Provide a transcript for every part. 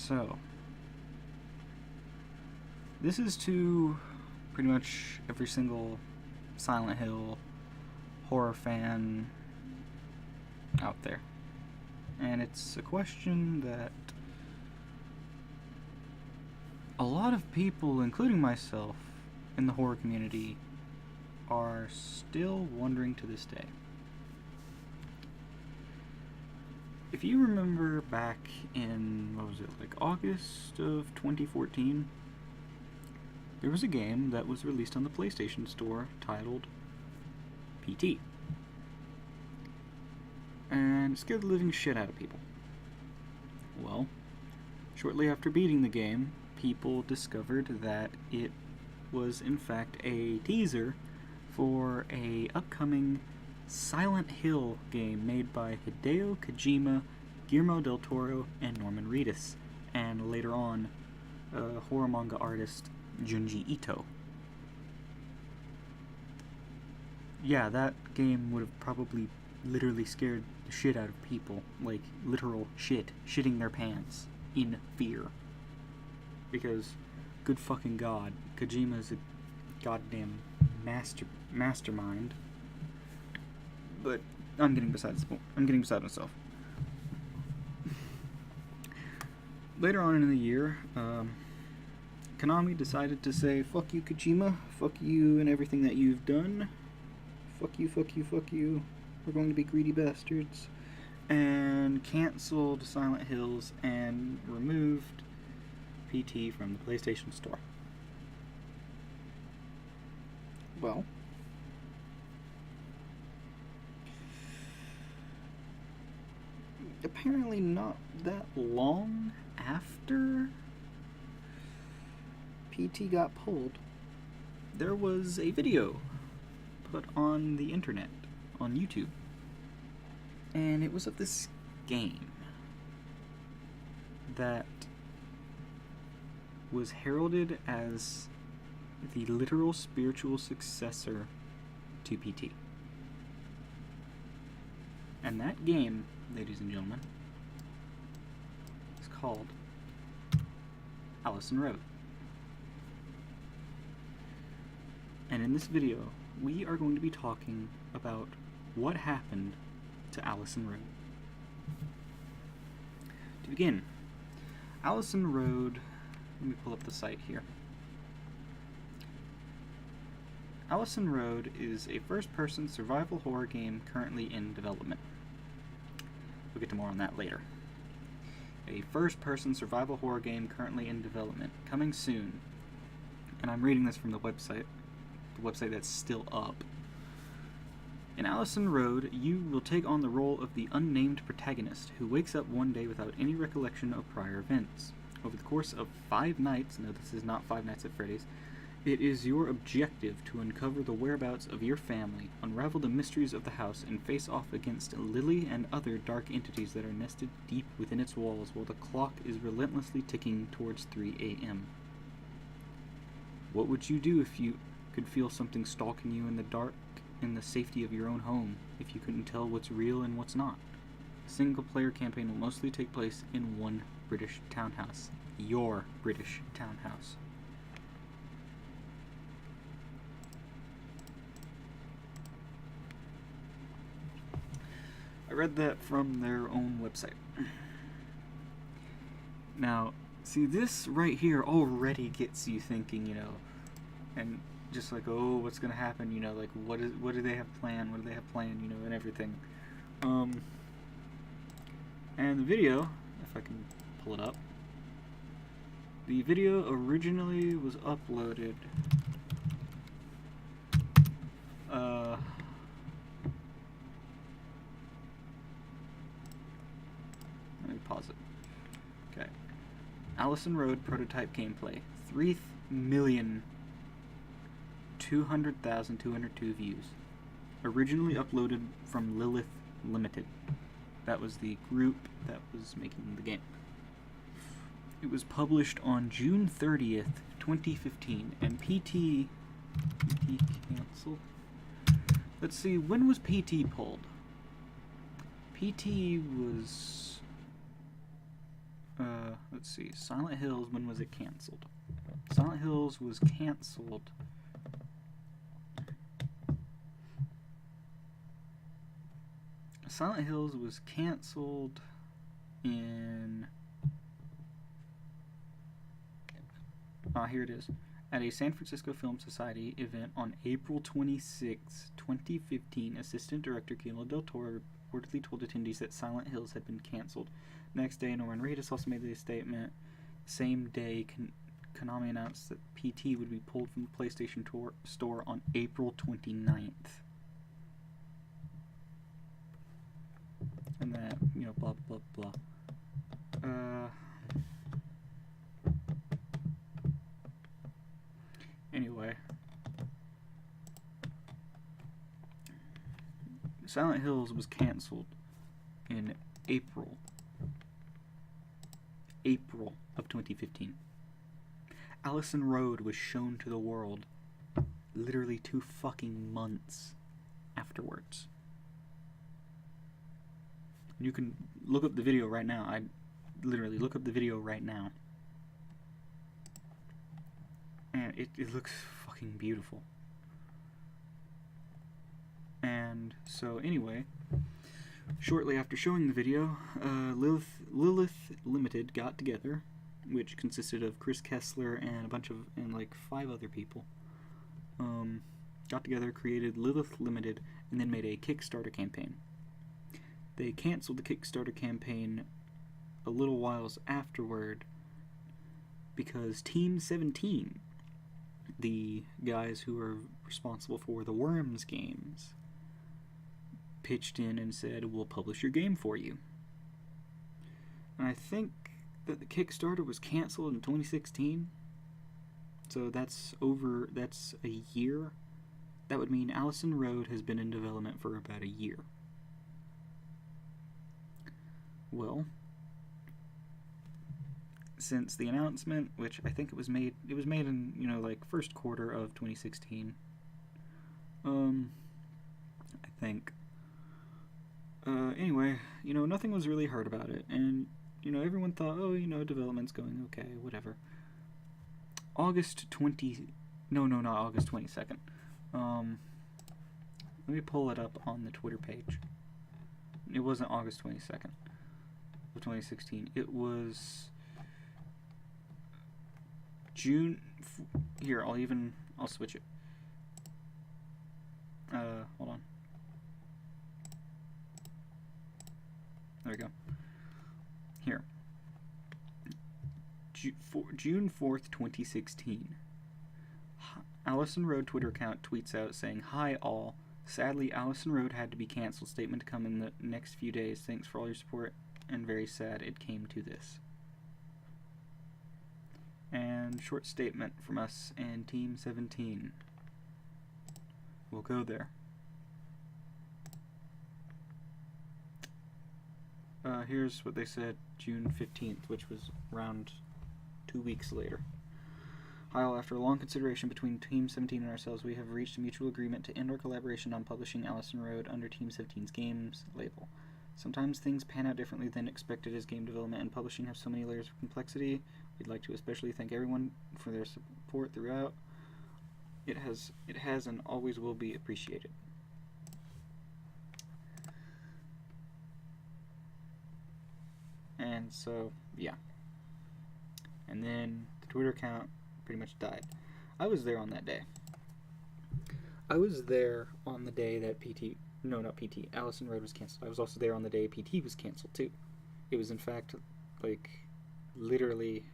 So, this is to pretty much every single Silent Hill horror fan out there. And it's a question that a lot of people, including myself, in the horror community are still wondering to this day. If you remember back in, August of 2014, there was a game that was released on the PlayStation Store titled PT. And it scared the living shit out of people. Well, shortly after beating the game, people discovered that it was in fact a teaser for a upcoming Silent Hill game made by Hideo Kojima, Guillermo del Toro, and Norman Reedus, and later on, horror manga artist Junji Ito. Yeah, that game would have probably literally scared the shit out of people, like literal shitting their pants in fear. Because, good fucking god, Kojima's a goddamn mastermind. But I'm getting beside myself. Later on in the year, Konami decided to say, fuck you, Kojima, fuck you and everything that you've done. Fuck you, fuck you, fuck you. We're going to be greedy bastards. And canceled Silent Hills and removed PT from the PlayStation Store. Well, apparently not that long after PT got pulled, there was a video put on the internet, on YouTube, and it was of this game that was heralded as the literal spiritual successor to PT. And that game, ladies and gentlemen, is called Allison Road. And in this video, we are going to be talking about what happened to Allison Road. To begin, Allison Road, let me pull up the site here. Allison Road is a first-person survival horror game currently in development. We'll get to more on that later. A first-person survival horror game currently in development, coming soon. And I'm reading this from the website that's still up. In Allison Road, you will take on the role of the unnamed protagonist who wakes up one day without any recollection of prior events. Over the course of 5 nights, no, this is not 5 Nights at Freddy's, it is your objective to uncover the whereabouts of your family, unravel the mysteries of the house, and face off against Lily and other dark entities that are nested deep within its walls while the clock is relentlessly ticking towards 3 a.m. What would you do if you could feel something stalking you in the dark in the safety of your own home, if you couldn't tell what's real and what's not? A single-player campaign will mostly take place in one British townhouse. Your British townhouse. I read that from their own website. Now, see, this right here already gets you thinking, and just like, oh, what's gonna happen, like, what do they have planned, and everything. And the video, if I can pull it up, the video originally was uploaded, let me pause it. Okay. Allison Road prototype gameplay, 3,200,202 views. Originally uploaded from Lilith Limited. That was the group that was making the game. It was published on June 30th, 2015, and PT canceled. Let's see, when was PT pulled? PT was let's see. Silent Hills, when was it canceled? Silent Hills was canceled. Silent Hills was canceled in... here it is. At a San Francisco Film Society event on April 26, 2015, Assistant Director Guillermo del Toro reportedly told attendees that Silent Hills had been canceled. Next day, Norman Reedus also made the statement. Same day, Konami announced that PT would be pulled from the PlayStation store on April 29th. And that, you know, blah, blah, blah. Anyway. Silent Hills was canceled in April of 2015. Allison Road was shown to the world literally 2 fucking months afterwards. You can look up the video right now. I literally look up the video right now. And it looks fucking beautiful. And so anyway, shortly after showing the video, Lilith Limited got together, which consisted of Chris Kessler and like 5 other people. Got together, created Lilith Limited, and then made a Kickstarter campaign. They canceled the Kickstarter campaign a little whiles afterward because Team 17, the guys who are responsible for the Worms games, pitched in and said, we'll publish your game for you. And I think that the Kickstarter was canceled in 2016, so that's a year. That would mean Allison Road has been in development for about a year. Well, since the announcement, which I think it was made in, you know, like first quarter of 2016. I think. Anyway, you know, nothing was really heard about it, and, you know, everyone thought, oh, you know, development's going okay, whatever. August 22nd. Let me pull it up on the Twitter page. It wasn't August 22nd of 2016. It was June. Here, I'll switch it. Hold on. There we go. Here. June 4th, 2016. Allison Road Twitter account tweets out saying, "Hi all. Sadly, Allison Road had to be canceled. Statement to come in the next few days. Thanks for all your support, and very sad it came to this." And short statement from us and Team 17. We'll go there. Here's what they said June 15th, which was around 2 weeks later. "Hi all, after a long consideration between Team 17 and ourselves, we have reached a mutual agreement to end our collaboration on publishing Allison Road under Team 17's games label. Sometimes things pan out differently than expected as game development and publishing have so many layers of complexity. We'd like to especially thank everyone for their support throughout. It has and always will be appreciated." And so, yeah. And then the Twitter account pretty much died. I was there on that day. I was there on the day that Allison Road was canceled. I was also there on the day PT was canceled too. It was in fact like literally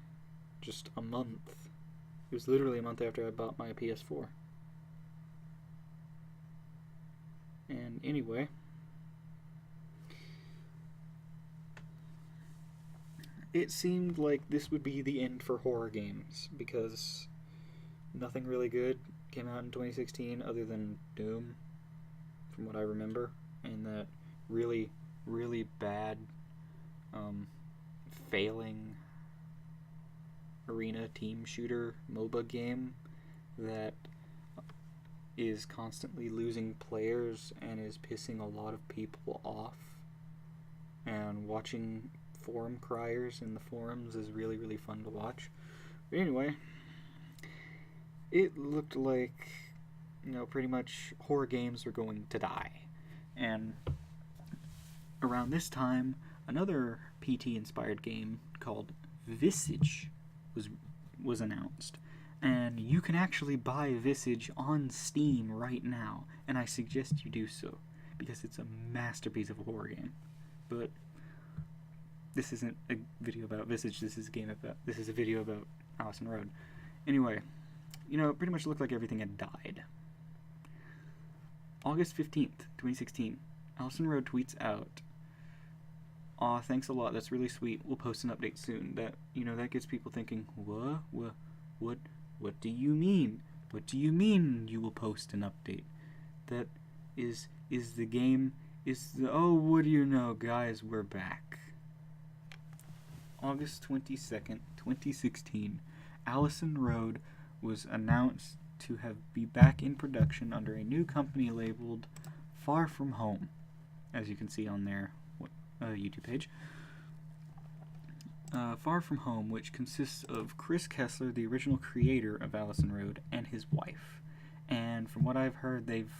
just a month. It was literally a month after I bought my PS4. And anyway, it seemed like this would be the end for horror games because nothing really good came out in 2016 other than Doom, from what I remember, and that really, really bad, failing arena team shooter MOBA game that is constantly losing players and is pissing a lot of people off. And watching forum criers in the forums is really, really fun to watch. But anyway, it looked like, pretty much horror games are going to die. And around this time, another PT-inspired game called Visage was announced. And you can actually buy Visage on Steam right now, and I suggest you do so, because it's a masterpiece of a horror game. But this isn't a video about Visage, this is a video about Allison Road. Anyway, it pretty much looked like everything had died. August 15th, 2016, Allison Road tweets out, "Aw, thanks a lot, that's really sweet, we'll post an update soon." That gets people thinking, what do you mean? What do you mean you will post an update? That is the game, oh, what do you know, guys, we're back. August 22nd, 2016, Allison Road was announced to be back in production under a new company labeled Far From Home, as you can see on their YouTube page. Far From Home, which consists of Chris Kessler, the original creator of Allison Road, and his wife. And from what I've heard, they've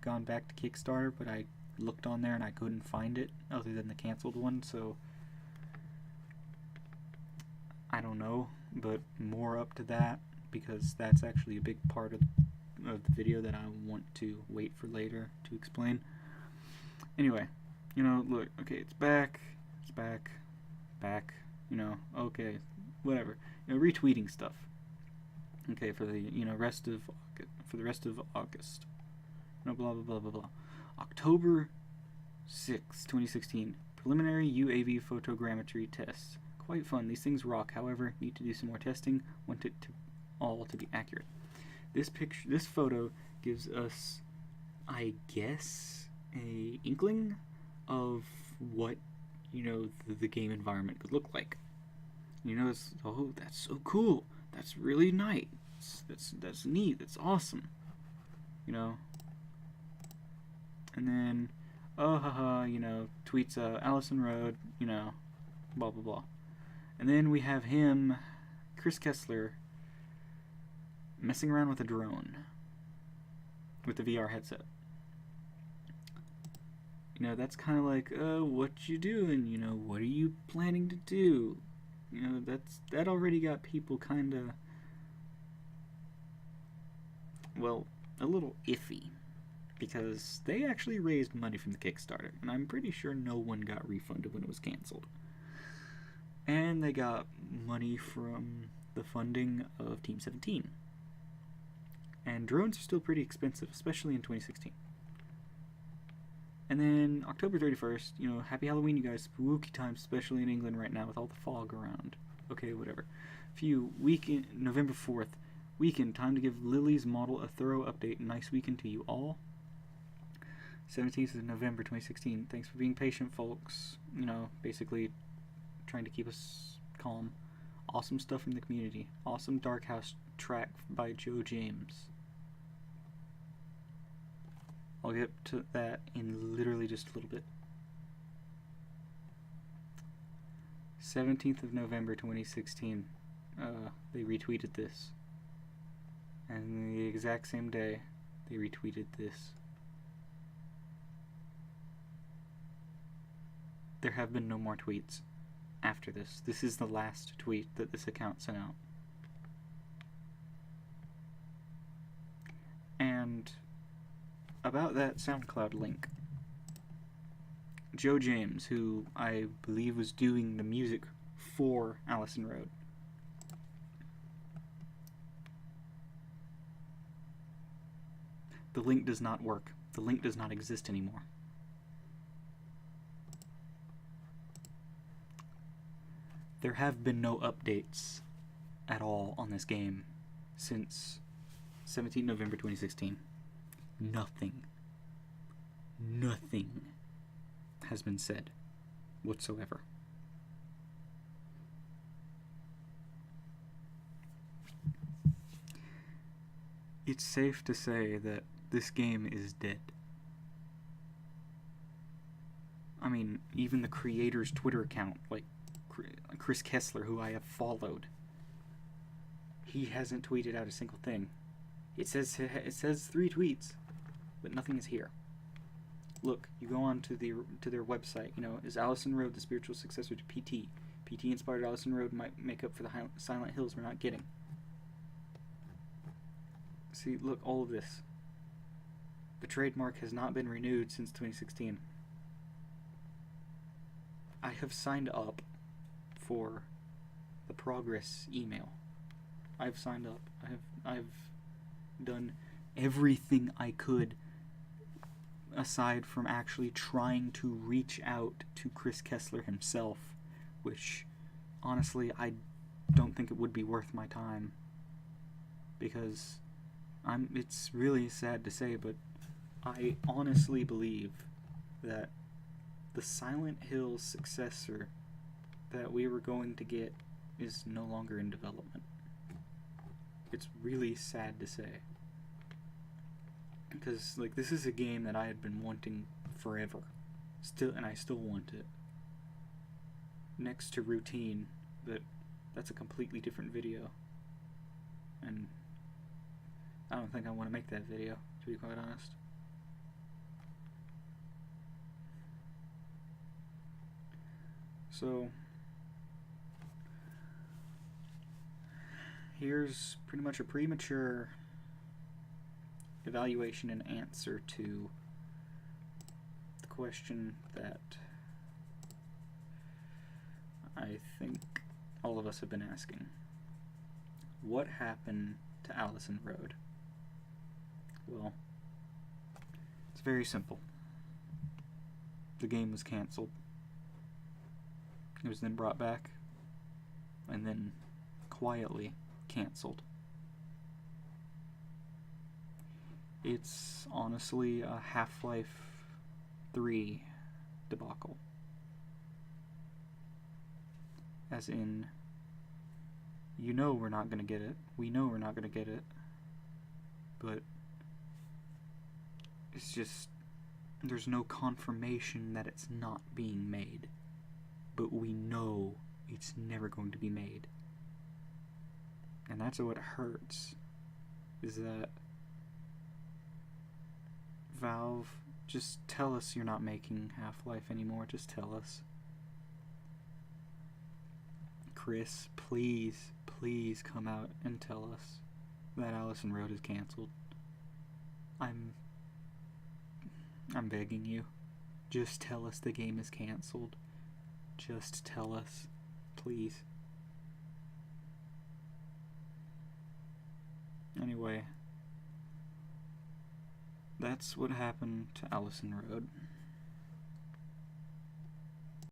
gone back to Kickstarter, but I looked on there and I couldn't find it other than the canceled one, so I don't know, but more up to that, because that's actually a big part of the video that I want to wait for later to explain. Anyway, look, okay, it's back, okay, whatever, retweeting stuff, okay, for the, rest of August, blah, blah, blah, blah, blah. October 6, 2016, preliminary UAV photogrammetry tests. Quite fun, these things rock, however, need to do some more testing, want it to all to be accurate. This photo gives us, I guess, a inkling of what, the game environment could look like. It's, oh, that's so cool, that's really nice, that's neat, that's awesome, and then, oh, haha, tweets, Allison Road, blah, blah, blah. And then we have him, Chris Kessler, messing around with a drone with the VR headset. That's kind of like, what you doing? What are you planning to do? That already got people kind of, well, a little iffy, because they actually raised money from the Kickstarter, and I'm pretty sure no one got refunded when it was canceled. And they got money from the funding of Team 17. And drones are still pretty expensive, especially in 2016. And then October 31st, happy Halloween, you guys. Spooky time, especially in England right now with all the fog around. Okay, whatever. November 4th, weekend, time to give Lily's model a thorough update. Nice weekend to you all. 17th of November 2016. Thanks for being patient, folks. Basically trying to keep us calm. Awesome stuff from the community. Awesome Dark House track by Joe James. I'll get to that in literally just a little bit. 17th of November 2016. They retweeted this. And the exact same day, they retweeted this. There have been no more tweets after this. This is the last tweet that this account sent out. And about that SoundCloud link, Joe James, who I believe was doing the music for Allison Road, the link does not work. The link does not exist anymore. There have been no updates at all on this game since 17 November 2016. Nothing has been said whatsoever. It's safe to say that this game is dead. I mean, even the creator's Twitter account, Chris Kessler, who I have followed. He hasn't tweeted out a single thing. It says 3 tweets, but nothing is here. Look, you go on to their website. You know, is Allison Road the spiritual successor to PT? PT inspired Allison Road might make up for the Silent Hills we're not getting. See, look, all of this. The trademark has not been renewed since 2016. I have signed up for the progress email. I've signed up. I've done everything I could aside from actually trying to reach out to Chris Kessler himself, which honestly I don't think it would be worth my time, because it's really sad to say, but I honestly believe that the Silent Hills successor that we were going to get is no longer in development. It's really sad to say, because like this is a game that I had been wanting forever, and I still want it. Next to Routine, but that's a completely different video, and I don't think I want to make that video, to be quite honest. So here's pretty much a premature evaluation and answer to the question that I think all of us have been asking. What happened to Allison Road? Well, it's very simple. The game was cancelled. It was then brought back, and then quietly cancelled. It's honestly a Half-Life 3 debacle. As in, you know we're not going to get it. We know we're not going to get it. But it's just, there's no confirmation that it's not being made. But we know it's never going to be made. And that's what hurts, is that Valve, just tell us you're not making Half-Life anymore. Just tell us. Chris, please, please come out and tell us that Allison Road is cancelled. I'm begging you. Just tell us the game is cancelled. Just tell us, please. Anyway, that's what happened to Allison Road.